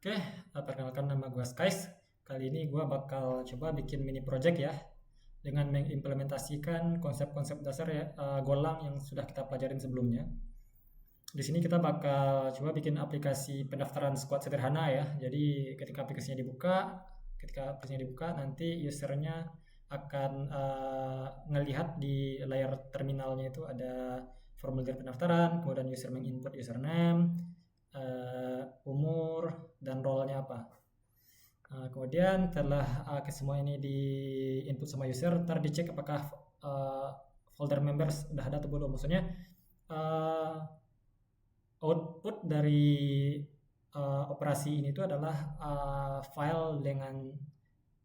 Oke, perkenalkan nama gue Skies. Kali ini gue bakal coba bikin mini project ya, dengan mengimplementasikan konsep-konsep dasar ya, Golang yang sudah kita pelajarin sebelumnya. Di sini kita bakal coba bikin aplikasi pendaftaran squad sederhana ya. Jadi ketika aplikasinya dibuka nanti usernya akan ngelihat di layar terminalnya itu ada formulir pendaftaran, kemudian user menginput username, umur, dan role-nya apa. Kemudian setelah semua ini di input sama user, ntar dicek apakah folder members udah ada atau belum. Maksudnya uh, output dari operasi ini itu adalah file dengan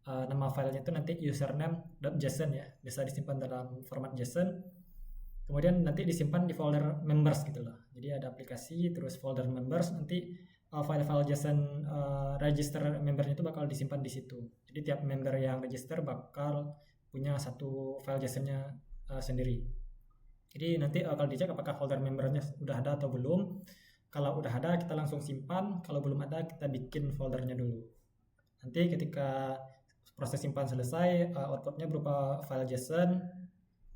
nama filenya itu nanti username.json ya, bisa disimpan dalam format JSON. Kemudian nanti disimpan di folder members gitu loh. Jadi ada aplikasi terus folder members, nanti file-file JSON register membernya itu bakal disimpan di situ. Jadi tiap member yang register bakal punya satu file JSON-nya sendiri. Jadi nanti akan dicek apakah folder membernya udah ada atau belum. Kalau udah ada kita langsung simpan, kalau belum ada kita bikin foldernya dulu. Nanti ketika proses simpan selesai, outputnya berupa file JSON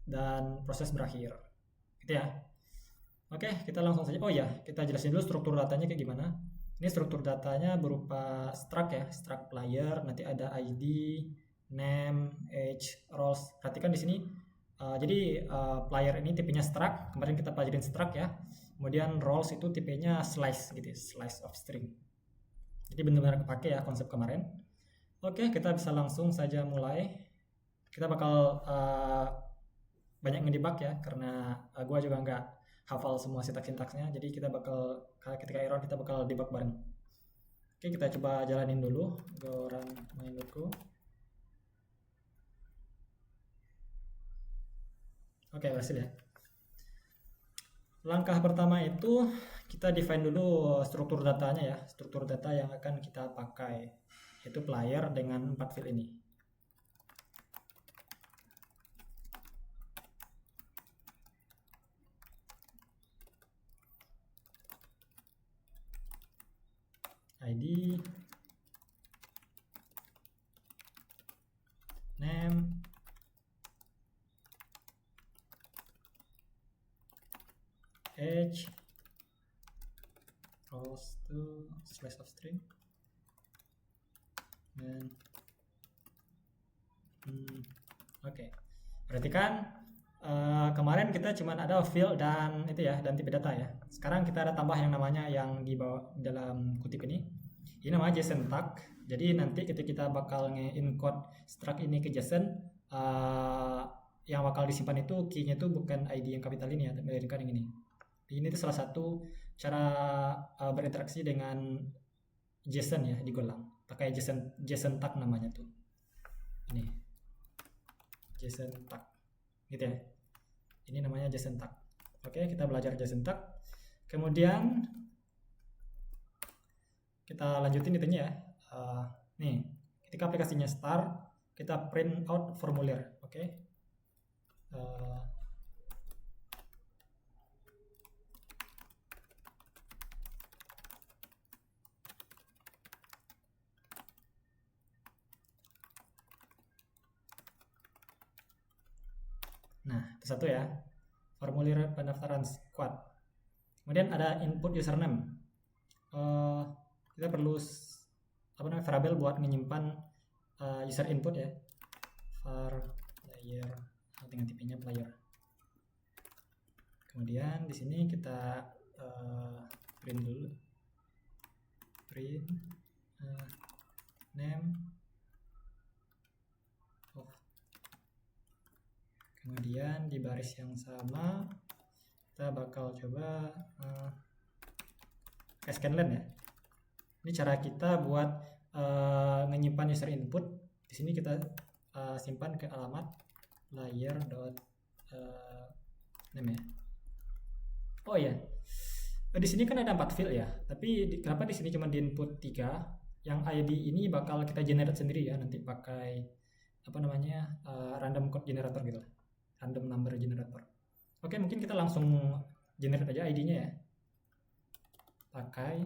dan proses berakhir. Gitu ya. Oke, kita langsung saja. Oh ya, kita jelasin dulu struktur datanya kayak gimana. Ini struktur datanya berupa struct ya, struct player, nanti ada ID, name, age, roles. Perhatikan di sini. Jadi player ini tipenya struct, kemarin kita pelajarin struct ya. Kemudian roles itu tipenya slice gitu, slice of string. Jadi benar-benar kepake ya konsep kemarin. Oke, kita bisa langsung saja mulai. Kita bakal banyak ngedebug ya, karena gua juga nggak hafal semua sintaks-sintaksnya. Jadi kita bakal ketika error kita bakal debug bareng. Oke, kita coba jalanin dulu. Go run main.go. Oke, berhasil ya. Langkah pertama itu kita define dulu struktur datanya ya, struktur data yang akan kita pakai, yaitu player dengan 4 field ini. ID, name, age, roles to slice of string, dan oke. Perhatikan kemarin kita cuma ada field dan itu ya, dan tipe data ya. Sekarang kita ada tambah yang namanya yang di bawah dalam kutip ini. Ini namanya JSON tag. Jadi nanti ketika kita bakal nge-encode struct ini ke JSON, yang bakal disimpan itu key-nya itu bukan ID yang kapital ini ya, melainkan yang ini. Ini tuh salah satu cara berinteraksi dengan JSON ya di Golang. Pakai JSON tag namanya tuh. Ini JSON tag. Gitu ya. Ini namanya JSON tag. Oke, kita belajar JSON tag. Kemudian kita lanjutin itunya ya. Nih, ketika aplikasinya start, kita print out formulir. Oke. Nah, itu satu ya, formulir pendaftaran squad. Kemudian ada input username. Kita perlu variabel buat menyimpan user input ya. Var player dengan tipenya player. Kemudian di sini kita print dulu, print name. Kemudian di baris yang sama kita bakal coba scanlen ya. Ini cara kita buat menyimpan user input. Di sini kita simpan ke alamat layer.name ya. Oh ya, di sini kan ada 4 field ya. Tapi kenapa di sini cuma di input 3? Yang ID ini bakal kita generate sendiri ya, nanti pakai random code generator gitu lah. Random number generator. Oke, mungkin kita langsung generate aja ID-nya ya. Pakai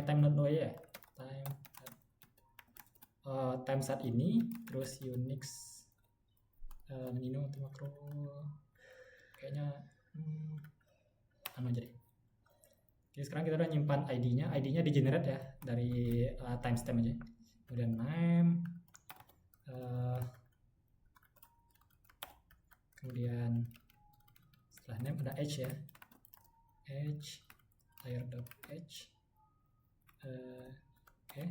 pakai time node ya, time saat ini, terus Unix Nino untuk makro kayaknya jadi. Oke, sekarang kita udah nyimpan ID-nya di generate ya dari timestamp aja. Kemudian name, kemudian setelah name ada h ya, layer.h. Oke,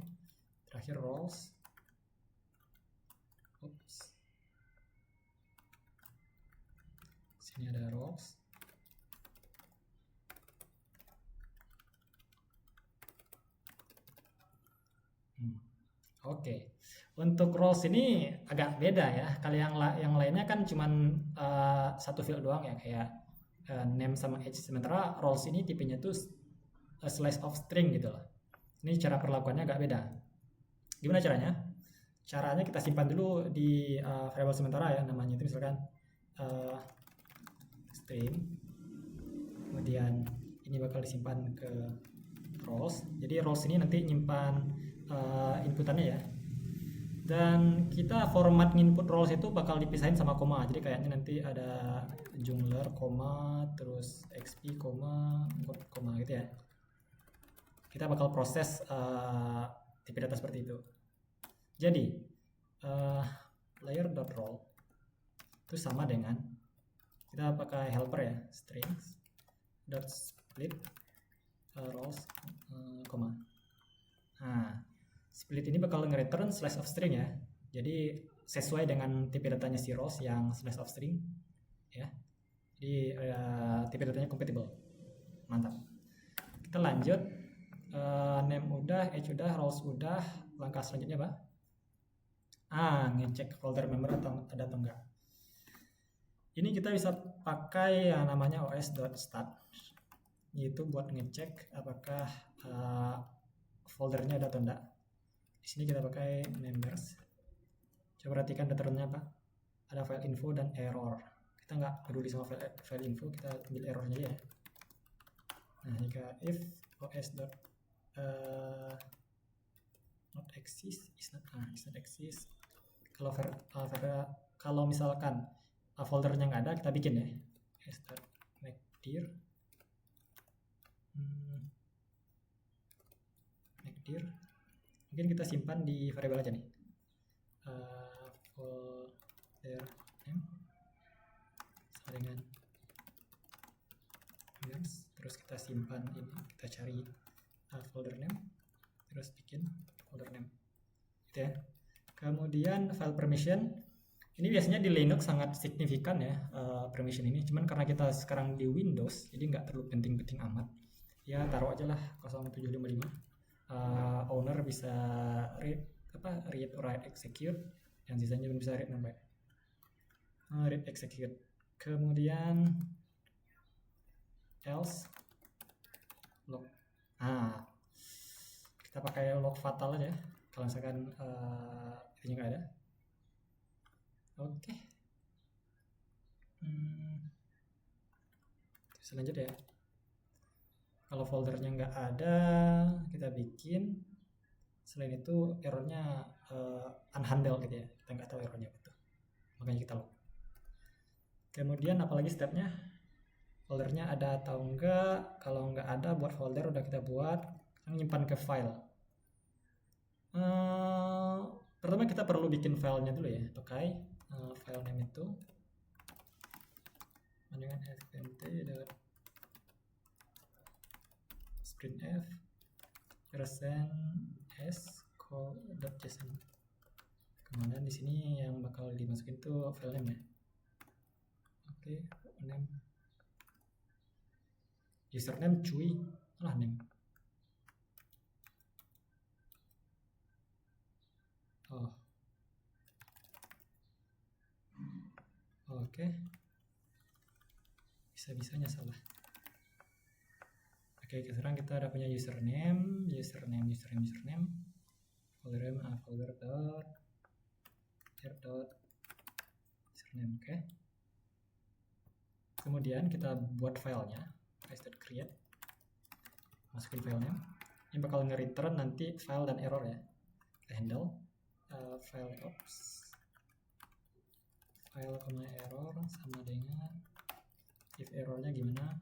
terakhir roles. Sini ada roles. Oke. Untuk roles ini agak beda ya. Kalau yang lainnya kan cuman satu field doang ya, kayak name sama age. Sementara roles ini tipenya tuh slice of string gitu loh. Ini cara perlakuannya agak beda. Gimana caranya? Caranya kita simpan dulu di variable sementara ya, namanya itu misalkan string. Kemudian ini bakal disimpan ke roles. Jadi roles ini nanti nyimpan inputannya ya, dan kita format input roles itu bakal dipisahin sama koma. Jadi kayaknya nanti ada jungler koma, terus xp koma gitu ya. Kita bakal proses tipe data seperti itu. Jadi layer.role itu sama dengan kita pakai helper ya, strings dot split roles koma. Nah, split ini bakal nge-return slash of string ya. Jadi sesuai dengan tipe datanya si roles yang slash of string ya. Jadi tipe datanya compatible. Mantap. Kita lanjut. Name udah, age udah, roles udah. Langkah selanjutnya apa? Ngecek folder member ada atau enggak. Ini kita bisa pakai yang namanya os.start. Yaitu buat ngecek apakah foldernya ada atau enggak. Di sini kita pakai members. Coba perhatikan patternnya apa? Ada file info dan error. Kita nggak peduli sama file info, kita ambil errornya aja ya. Nah, jika if os not exist is not exist. Kalau misalkan foldernya nggak ada, kita bikin ya. Make dir. Mungkin kita simpan di variabel aja nih, folder name sama dengan terus kita simpan ini, kita cari folder name, terus bikin folder name gitu ya. Kemudian file permission ini biasanya di Linux sangat signifikan ya, permission ini. Cuman karena kita sekarang di Windows, jadi nggak terlalu penting-penting amat ya, taruh aja lah 0755. Owner bisa read, write, execute, yang sisanya belum bisa read sampai read, execute. Kemudian else log. Kita pakai log fatal aja kalau misalkan ini nggak ada. Oke. Selanjutnya ya, kalau foldernya nggak ada, kita bikin. Selain itu errornya unhandled gitu ya, kita nggak tahu errornya apa, makanya kita log. Kemudian apalagi stepnya, foldernya ada atau enggak. Kalau nggak ada, buat folder udah kita buat, nyimpan ke file. Pertama kita perlu bikin filenya dulu ya, pakai file name itu dengan printf %s call.json. Kemudian di sini yang bakal dimasukin tuh file name ya. Oke, name, username cuy, name. Oke. Bisa-bisanya salah. Oke, sekarang kita udah punya username, folder name, username. Oke. Kemudian kita buat filenya, create, masukin file name, Ini bakal nge-return nanti file dan error ya. Kita handle file file error sama dengan if errornya gimana.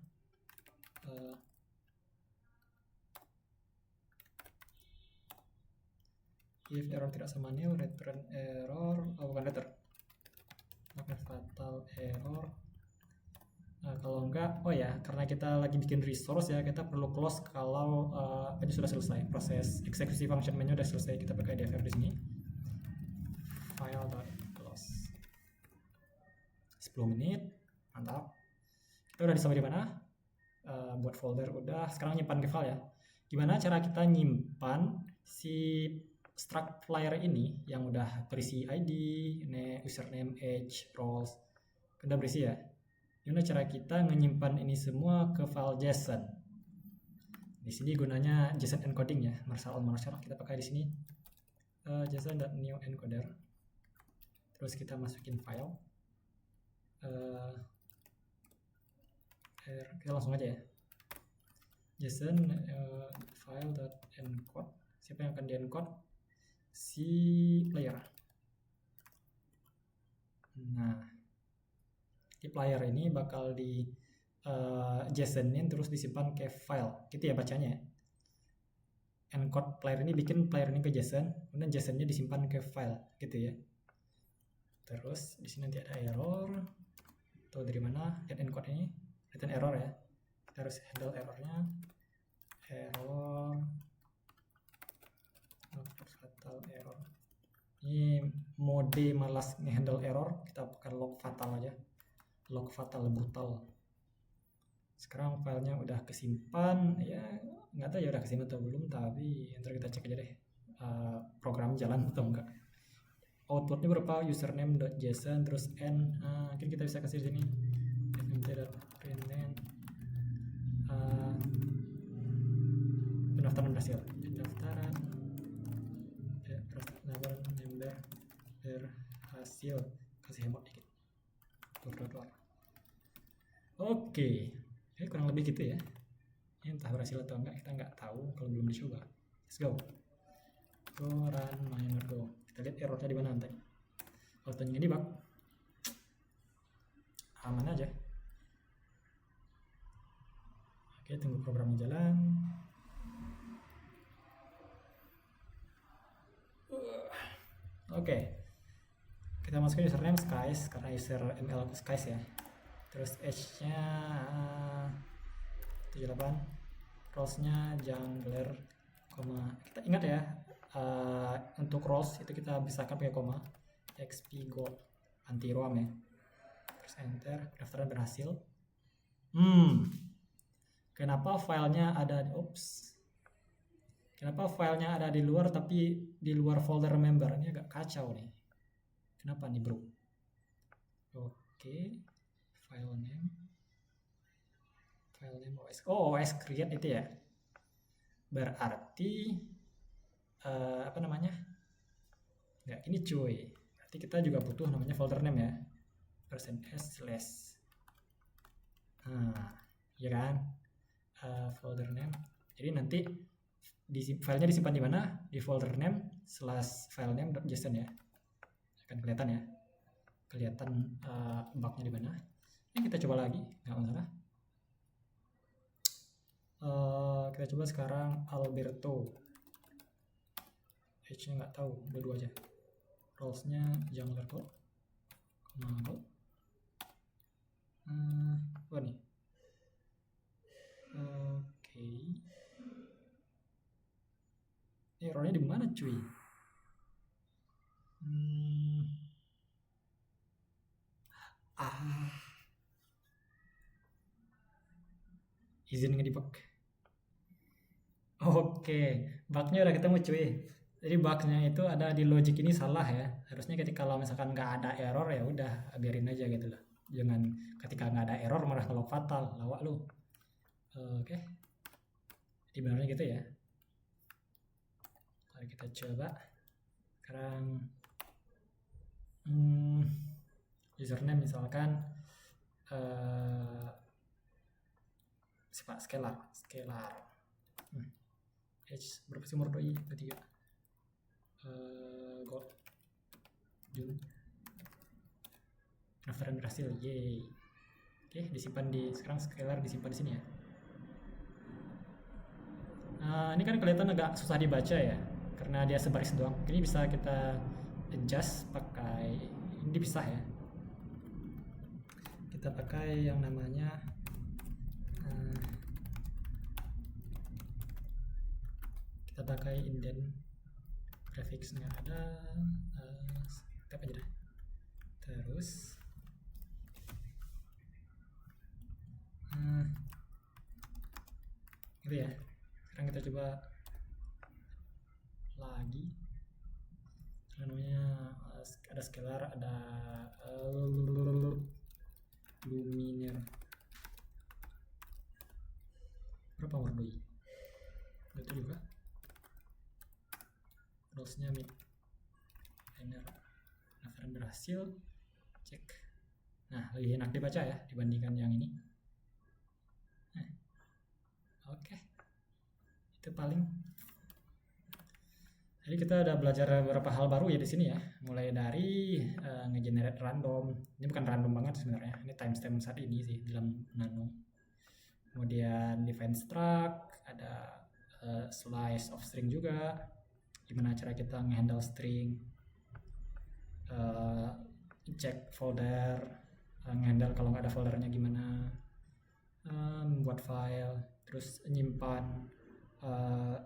If error tidak sama new, return error, bukan return, fatal error. Nah, kalau enggak, oh ya, karena kita lagi bikin resource ya, kita perlu close kalau ini sudah selesai, proses eksekusi function menu sudah selesai. Kita pakai dfr di sini, file.close. 10 menit, mantap. Kita udah sampai di mana? Buat folder udah, sekarang nyimpan ke file ya. Gimana cara kita nyimpan si struct flyer ini yang udah berisi ID, username, age, roles, udah berisi ya. Gimana cara kita menyimpan ini semua ke file JSON? Di sini gunanya JSON encoding ya, Marshall on Marshall. Kita pakai di sini JSON.new encoder. Terus kita masukin file. Kita langsung aja ya. JSON file.encode. Siapa yang akan di-encode? Si player. Nah, di player ini bakal di JSON-in terus disimpan ke file, gitu ya bacanya. Encode player ini bikin player ini ke JSON, kemudian JSON-nya disimpan ke file, gitu ya. Terus di sini nanti ada error. Tahu dari mana? Get encode ini, return error ya. Kita harus handle errornya. Error. Fatal error. Ini mode malas ngehandle error, kita pakai log fatal aja. Log fatal brutal. Sekarang filenya udah kesimpan ya, nggak tahu ya udah kesimpan atau belum, tapi ntar kita cek aja deh program jalan atau enggak. Outputnya berapa? Username.json terus n. Mungkin kita bisa kasih sini fmt.println pendaftaran berhasil. Pendaftaran member berhasil. Kasih hemat dikit. Oke, ini kurang lebih gitu ya. Ini entah berhasil atau enggak, kita nggak tahu kalau belum dicoba. Let's go. Go run miner go. Kita lihat errornya di mana nanti. Kalau tanya debug, aman aja. Oke, tunggu programnya jalan. Oke, kita masukin username skies karena user ml aku skies ya. Terus age-nya 78, roles-nya jungler, kita ingat ya, untuk roles itu kita bisahkan pakai koma, xp gold anti roam ya. Terus enter, pendaftaran berhasil. Kenapa filenya ada kenapa filenya ada di luar tapi di luar folder member? Ini agak kacau nih. Kenapa nih bro? Oke. File name OS. OS create itu ya. Berarti apa namanya? Nggak, ini cuy. Berarti kita juga butuh namanya folder name ya. %s/. Ya kan? Folder name. Jadi nanti filenya disimpan di mana? Di folder name /filename.json ya. Akan kelihatan ya. Kelihatan bugnya di mana. Ini kita coba lagi, nggak masalah. Kita coba sekarang Alberto. Age-nya nggak tahu, udah 2 aja. Roles-nya jungler kok. Apa nih? Oke. Errornya di mana cuy? Izin ngedebug. Oke, bugnya udah ketemu cuy. Jadi bugnya itu ada di logic ini salah ya. Harusnya ketika kalau misalkan nggak ada error ya udah biarin aja gitu lah. Jangan ketika nggak ada error malah ngelog fatal, lawak lu. Oke. Jadi benernya gitu ya. Kalau kita coba sekarang username misalkan sifat scalar. H berapa sih umur doi? 23. Gold Jun. Pendaftaran berhasil, yay. Oke, disimpan sekarang scalar disimpan di sini ya. Ini kan kelihatan agak susah dibaca ya, karena dia sebaris doang. Ini bisa kita adjust pakai ini dipisah ya. Kita pakai yang namanya kita pakai indent graphics nggak ada, tap aja dah. Terus gitu ya. Sekarang kita coba lagi namanya, ada scalar, ada luminar. Berapa umur doi? Itu juga terusnya mid liner. Pendaftaran berhasil, cek. Nah, lebih enak dibaca ya dibandingkan yang ini. Oke. Itu paling. Jadi kita udah belajar beberapa hal baru ya di sini ya. Mulai dari ngegenerate random. Ini bukan random banget sebenarnya. Ini timestamp saat ini sih dalam Nano. Kemudian define struct, ada slice of string juga. Gimana cara kita ngehandle string, cek folder, ngehandle kalau nggak ada foldernya gimana, membuat file, terus nyimpan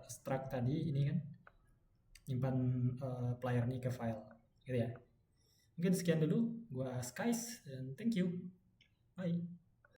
struct tadi ini kan, nyimpan player nih ke file gitu ya. Mungkin sekian dulu, gua Skies dan thank you, bye.